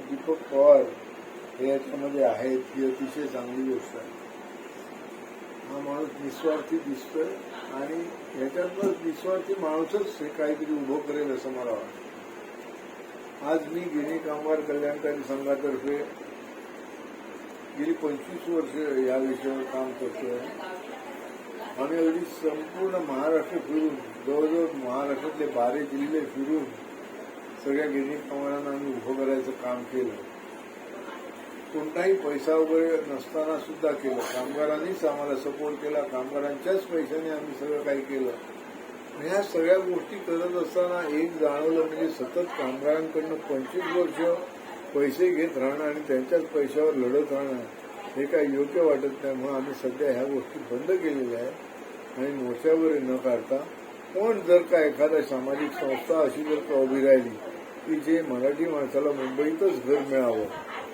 दीपक पवार हे याच्यामध्ये आहेत ही अतिशय चांगली गोष्ट आहे. हा माणूस निस्वार्थी दिसतोय आणि ह्याच्यातनं निस्वार्थी माणूसच हे काहीतरी उभं करेल असं मला वाटतं. आज मी गिरणी कामगार कल्याणकारी संघातर्फे गेली 25 वर्ष या विषयावर काम करतोय. आम्ही अगदी संपूर्ण महाराष्ट्र फिरून जवळजवळ महाराष्ट्रातले 12 जिल्हे फिरून सगळ्या गिरणी कामगारांना आम्ही उभं करायचं काम केलं. कोणताही पैसा वगैरे नसताना सुद्धा केलं. कामगारांनीच आम्हाला सपोर्ट केला. कामगारांच्याच पैशाने आम्ही सगळं काही केलं. ह्या सगळ्या गोष्टी करत असताना एक जाणवलं म्हणजे सतत कामगारांकडनं 25 वर्ष पैसे घेत राहणं आणि त्यांच्याच पैशावर लढत राहणं हे काही योग्य वाटत नाही. म्हणून आम्ही सध्या ह्या गोष्टी बंद केलेल्या आहेत आणि मोर्चावर न काढता पण जर का एखादा सामाजिक संस्था अशी जर का उभी राहिली की जे मराठी माणसाला मुंबईतच घर मिळावं,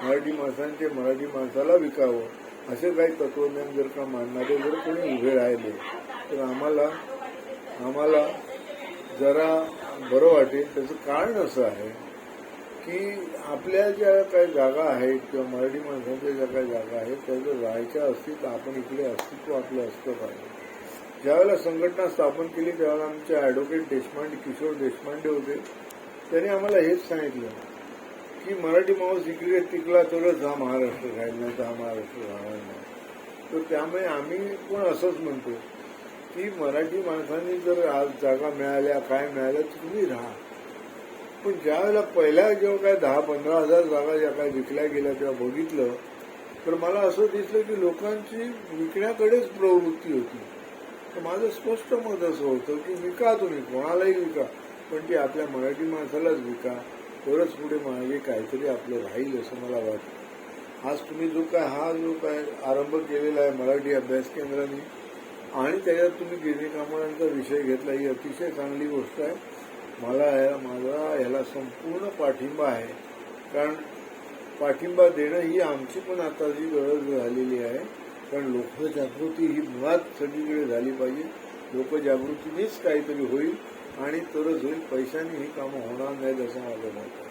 मराठी माणसांचे मराठी माणसाला विकावं असे काही तत्वज्ञान जर का मांडणारे जर कोणी उभे राहिले तर आम्हाला जरा बरं वाटेल. त्याचं कारण असं आहे की आपल्या ज्या काही जागा आहेत किंवा मराठी माणसांच्या ज्या काही जागा आहेत त्या जर राहायच्या असतील तर आपण इकडे अस्तित्व आपलं असतं पाहिजे. ज्यावेळेला संघटना स्थापन केली त्यावेळेला आमचे ॲडव्होकेट किशोर देशपांडे होते. त्यांनी आम्हाला हेच सांगितलं की मराठी माणूस इकडे टिकला तरच हा महाराष्ट्र राहील, नाही तर हा महाराष्ट्र राहणार नाही. तर त्यामुळे आम्ही पण असंच म्हणतो की मराठी माणसांनी जर आज जागा मिळाल्या काय मिळाल्या तर तुम्ही राहा. पण ज्यावेळेला पहिल्या जेव्हा काय 10-15 हजार जागा ज्या काय विकल्या गेल्या तेव्हा बघितलं तर मला असं दिसलं की लोकांची विकण्याकडेच प्रवृत्ती होती. तर माझं स्पष्ट मत असं होतं की विका तुम्ही कोणालाही विका, पण ती आपल्या मराठी माणसालाच विका, तरच पुढे मागे काहीतरी आपलं राहील असं मला वाटतं. आज तुम्ही जो काय आरंभ केलेला आहे मराठी अभ्यास केंद्राने आणि त्याच्यात तुम्ही गिरणी कामगारांचा विषय घेतला ही अतिशय चांगली गोष्ट आहे. माझा ह्याला संपूर्ण पाठिंबा आहे. कारण पाठिंबा देणं ही आमची पण आताची गरज झालेली आहे. कारण लोकजागृती ही मुळात सगळीकडे झाली पाहिजे. लोकजागृतीनेच काहीतरी होईल आणि तरच होईल. पैशाने ही कामं होणार नाहीत असं माझं मत आहे.